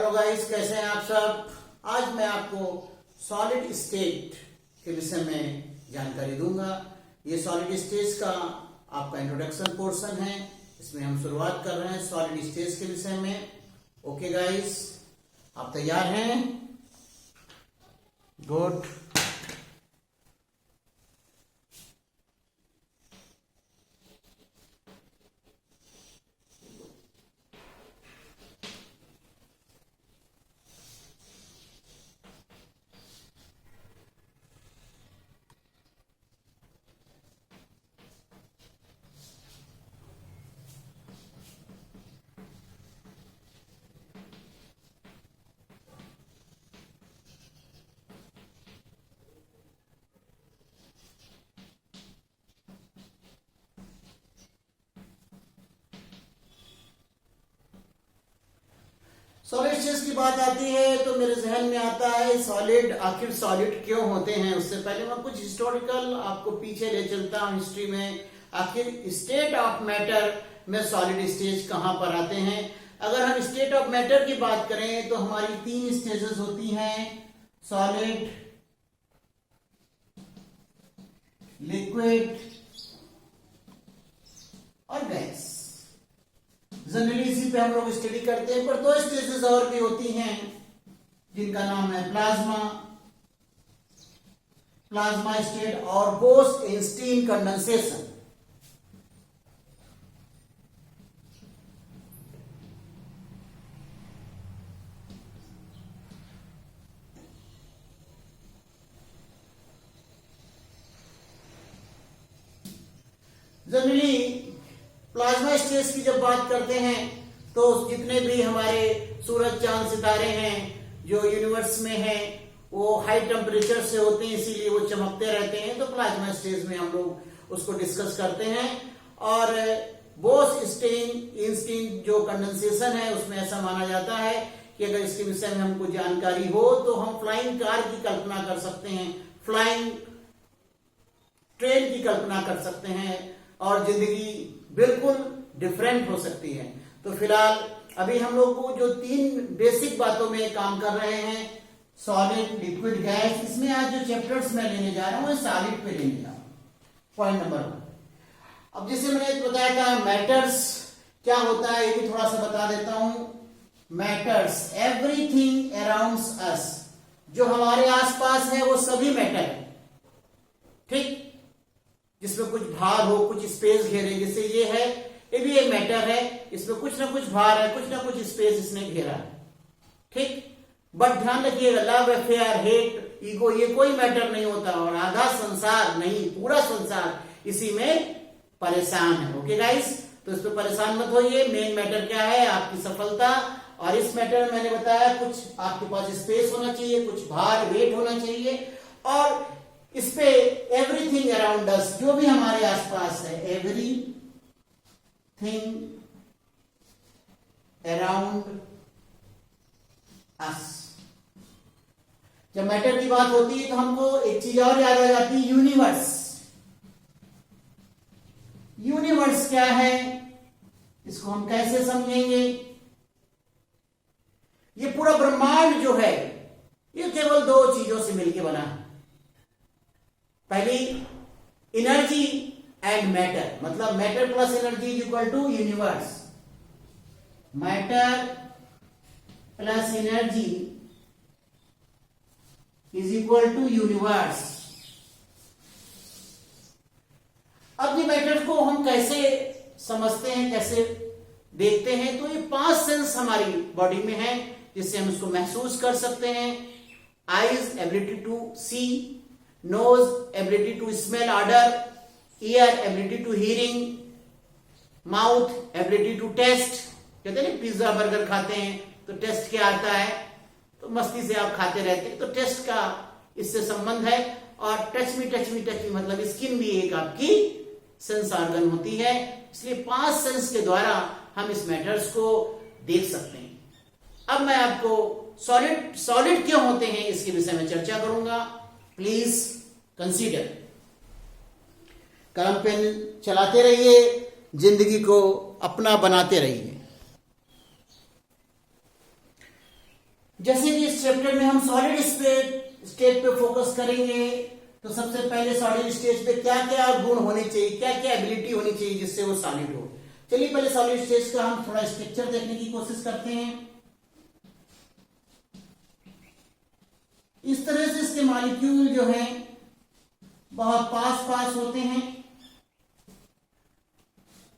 Hello guys, कैसे हैं आप सब। आज मैं आपको सॉलिड स्टेट के विषय में जानकारी दूंगा। ये सॉलिड स्टेट का आपका इंट्रोडक्शन पोर्शन है। इसमें हम शुरुआत कर रहे हैं सॉलिड स्टेट के विषय में। ओके गाइस, आप तैयार हैं? गुड। सॉलिड स्टेट की बात आती है तो मेरे जहन में आता है सॉलिड, आखिर सॉलिड क्यों होते हैं। उससे पहले मैं कुछ हिस्टोरिकल आपको पीछे ले चलता हूं हिस्ट्री में। आखिर स्टेट ऑफ मैटर में सॉलिड स्टेज कहां पर आते हैं। अगर हम स्टेट ऑफ मैटर की बात करें तो हमारी 3 स्टेजेस होती हैं, सॉलिड, लिक्विड और गैस। जनरली इसी पे हम लोग स्टडी करते हैं, पर 2 स्टेजेस और भी होती हैं जिनका नाम है प्लाज्मा स्टेट और Bose-Einstein condensation. Generally plasma stage की जब बात करते हैं तो जितने भी हमारे सूरज चांद सितारे हैं जो यूनिवर्स में हैं वो हाई टेम्परेचर से होते हैं, इसीलिए वो चमकते रहते हैं। तो प्लाज्मा स्टेज में हम लोग उसको डिस्कस करते हैं। और बोस-आइंस्टीन जो कंडेंसेशन है उसमें ऐसा माना जाता है कि अगर इसके विषय में हमको जानकारी हो तो हम फ्लाइंग कार की कल्पना कर सकते हैं, फ्लाइंग ट्रेन की कल्पना कर सकते हैं और जिंदगी बिल्कुल डिफरेंट हो सकती है। तो फिलहाल अभी हम लोग को जो 3 बेसिक बातों में काम कर रहे हैं, सॉलिड, लिक्विड, गैस, इसमें आज जो चैप्टर्स मैं लेने जा रहा हूं सॉलिड पे लेने जा रहा हूं। Point number 1। अब जैसे मैंने बताया था मैटर्स क्या होता है, ये भी थोड़ा सा बता देता हूं। मैटर्स, एवरीथिंग अराउंड अस, जो हमारे आसपास है वो सभी मैटर है, ठीक। जिसमें कुछ भार हो, कुछ स्पेस घेरे, जैसे ये है, ये भी एक मैटर है, इसमें कुछ ना कुछ भार है, कुछ ना कुछ स्पेस इसने घेरा है, ठीक। बट ध्यान रखिएगा, लव, अफेयर, हेट, ईगो, ये कोई मैटर नहीं होता और आधा संसार नहीं, पूरा संसार इसी में परेशान है। ओके गाइस, तो इस पर परेशान मत होइए। मेन मैटर क्या है? आपकी सफलता। और इस मैटर में मैंने बताया कुछ आपके पास स्पेस होना चाहिए, कुछ भार, वेट होना चाहिए, और इस पे एवरीथिंग अराउंड अस, जो भी हमारे आसपास है, एवरीथिंग अराउंड अस। जब मैटर की बात होती है तो हमको एक चीज और याद आ जाती है, यूनिवर्स। यूनिवर्स क्या है, इसको हम कैसे समझेंगे? ये पूरा ब्रह्मांड जो है ये केवल 2 चीजों से मिलकर बना है। पहली, एनर्जी एंड मैटर, मतलब matter plus energy is equal to universe. Matter plus energy is equal to universe. अब ये मैटर को हम कैसे समझते हैं, कैसे देखते हैं? तो ये 5 सेंस हमारी बॉडी में है जिससे हम इसको महसूस कर सकते हैं। Eyes, ability to see, nose, ability to smell odor, ear, ability to hearing, mouth, ability to taste। कहते हैं ना, पिज्जा बर्गर खाते हैं तो टेस्ट क्या आता है, तो मस्ती से आप खाते रहते हैं, तो टेस्ट का इससे संबंध है। और टच मी मतलब स्किन भी एक आपकी सेंस ऑर्गन होती है। इसलिए 5 सेंस के द्वारा हम इस मैटर्स को देख सकते हैं। अब मैं आपको सॉलिड क्यों होते हैं इसके विषय में चर्चा करूंगा। Please consider. कलम पेन चलाते रहिए, जिंदगी को अपना बनाते रहिए। जैसे कि इस चैप्टर में हम सॉलिड स्टेट पे फोकस करेंगे, तो सबसे पहले सॉलिड स्टेट पे क्या क्या गुण होने चाहिए, क्या क्या एबिलिटी होनी चाहिए जिससे वो सॉलिड हो। चलिए पहले सॉलिड स्टेट का हम थोड़ा स्ट्रक्चर देखने की कोशिश करते हैं। इस तरह से इसके मॉलिक्यूल जो है बहुत पास पास होते हैं।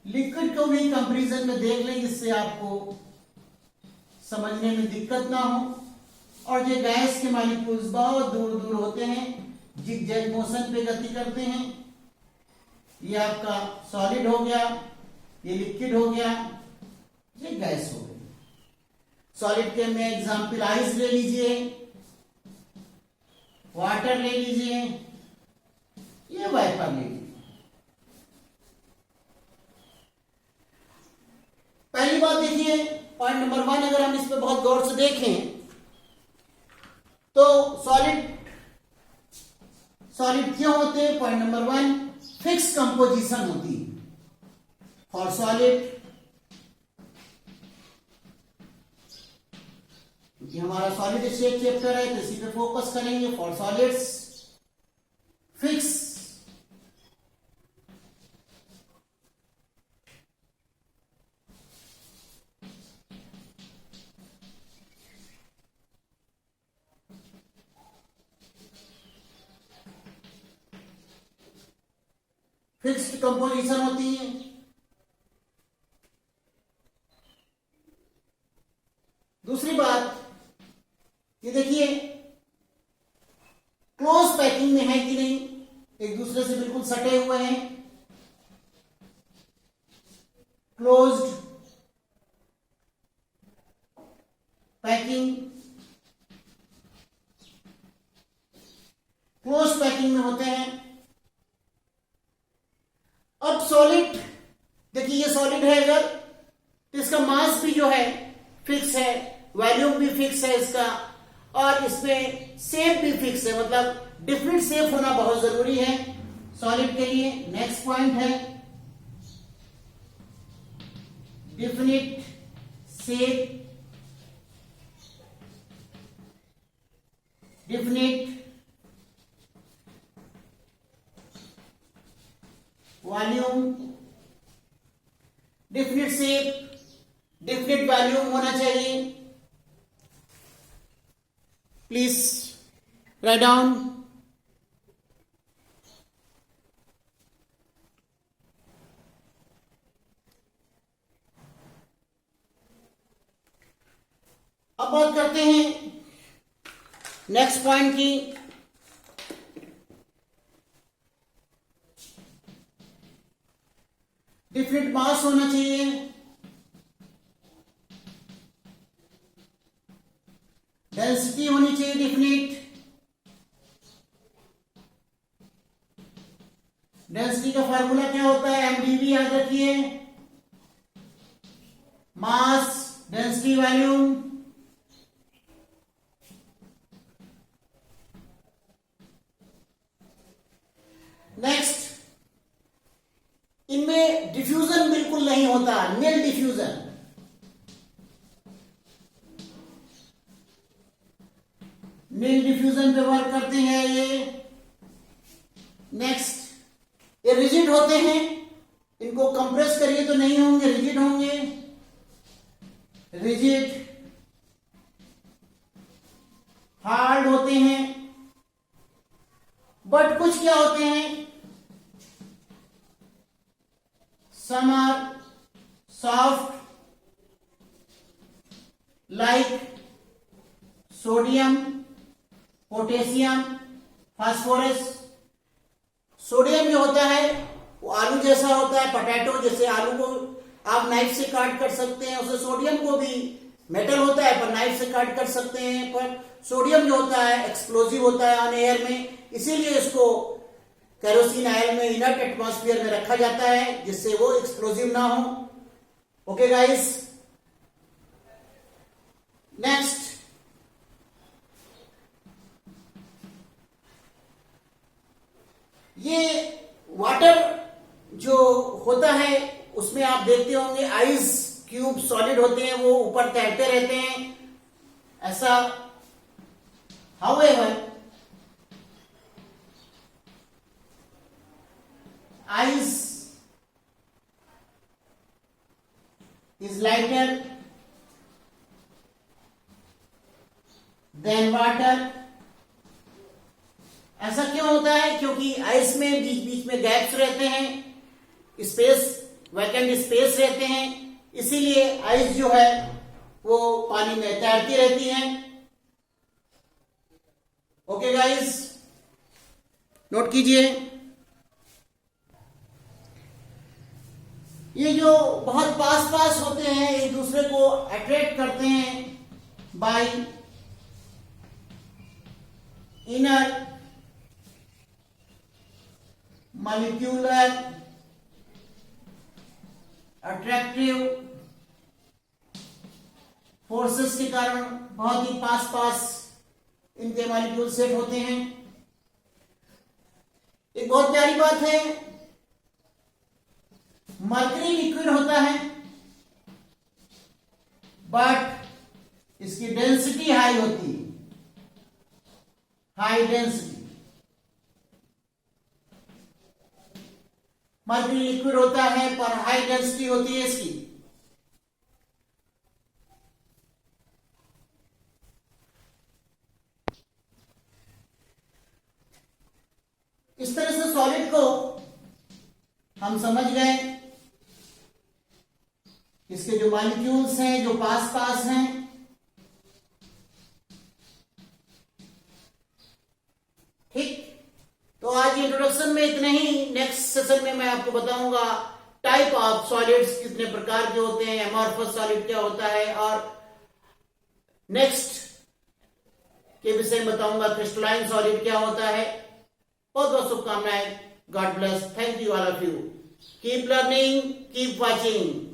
लिक्विड को भी कंपैरिजन में देख लें जिससे आपको समझने में दिक्कत ना हो। और ये गैस के मॉलिक्यूल्स बहुत दूर दूर होते हैं, जिगजैग मोशन पे गति करते हैं। ये आपका सॉलिड हो गया, ये लिक्विड हो गया, ये गैस हो गई। सॉलिड के में एग्जाम्पल आइस ले लीजिए, वाटर ले लीजिए, ये वाइपर ले लीजिए। पहली बात देखिए, पॉइंट नंबर 1 अगर हम इस पे बहुत गौर से देखें तो सॉलिड क्यों होते हैं। पॉइंट नंबर 1, फिक्स कंपोजिशन होती है फॉर सॉलिड, क्योंकि हमारा सॉलिड स्टेट चैप्टर है तो इसी पे फोकस करेंगे। For solids fix fixed composition होती है। दूसरी बात ये देखिए, क्लोज पैकिंग में है कि नहीं, एक दूसरे से बिल्कुल सटे हुए हैं, क्लोज्ड पैकिंग, क्लोज पैकिंग में होते हैं। अब सॉलिड देखिए, ये सॉलिड है अगर तो इसका मास भी जो है फिक्स है, वॉल्यूम भी फिक्स है इसका, और इसमें शेप भी फिक्स है, मतलब डिफरेंट शेप होना बहुत जरूरी है सॉलिड के लिए। नेक्स्ट पॉइंट है definite shape, definite volume, definite shape, definite volume होना चाहिए। Please write down. अब बात करते हैं नेक्स्ट पॉइंट की। डिफरेंट मास होना चाहिए, डेंसिटी होनी चाहिए डिफिनिट। डेंसिटी का फार्मूला क्या होता है, एमडीवी याद रखिए, मास डेंसिटी वॉल्यूम। नेक्स्ट, इनमें डिफ्यूजन बिल्कुल नहीं होता, नील डिफ्यूजन। नील डिफ्यूजन पे वर्क करते हैं ये। नेक्स्ट, ये रिजिड होते हैं, इनको कंप्रेस करिए तो नहीं होंगे, रिजिड होंगे, रिजिड। हार्ड होते हैं, बट कुछ क्या होते हैं, some are soft like sodium, potassium, phosphorus। Sodium जो होता है वो आलू जैसा होता है, पोटैटो जैसे आलू को आप नाइफ से काट कर सकते हैं, उसे सोडियम को भी मेटल होता है पर नाइफ से काट कर सकते हैं, पर सोडियम जो होता है एक्सप्लोजिव होता है ऑन एयर में, इसीलिए इसको केरोसिन ऑयल में इनर्ट एटमॉस्फेयर में रखा जाता है जिससे वो एक्सप्लोजिव ना हो। ओके गाइस, नेक्स्ट, ये वाटर जो होता है उसमें आप देखते होंगे आइस क्यूब सॉलिड होते हैं, वो ऊपर तैरते रहते हैं ऐसा however ice is lighter than water। ऐसा क्यों होता है? क्योंकि आइस में बीच बीच में गैप्स रहते हैं, स्पेस, वैकेंट स्पेस रहते हैं, इसीलिए आइस जो है वो पानी में तैरती रहती हैं। ओके गाइस, नोट कीजिए। ये जो बहुत पास पास होते हैं, एक दूसरे को अट्रैक्ट करते हैं bye inner molecular attractive forces के कारण बहुत ही पास पास इनके मॉलिक्यूल सेट होते हैं। एक बहुत प्यारी बात है, मरकरी लिक्विड होता है बट इसकी डेंसिटी हाई होती है, हाई डेंसिटी। मरकरी लिक्विड होता है पर हाई डेंसिटी होती है इसकी। इस तरह से सॉलिड को हम समझ गए, इसके जो मॉलिक्यूल्स हैं जो पास पास हैं। ठीक, तो आज इंट्रोडक्शन में इतने ही। नेक्स्ट सेशन में मैं आपको बताऊंगा टाइप ऑफ सॉलिड्स कितने प्रकार के होते हैं, एमॉर्फस सॉलिड क्या होता है, और नेक्स्ट के विषय में बताऊंगा क्रिस्टलाइन सॉलिड क्या होता है। बहुत बहुत शुभकामनाएं। God bless. Thank you all of you. Keep learning, keep watching.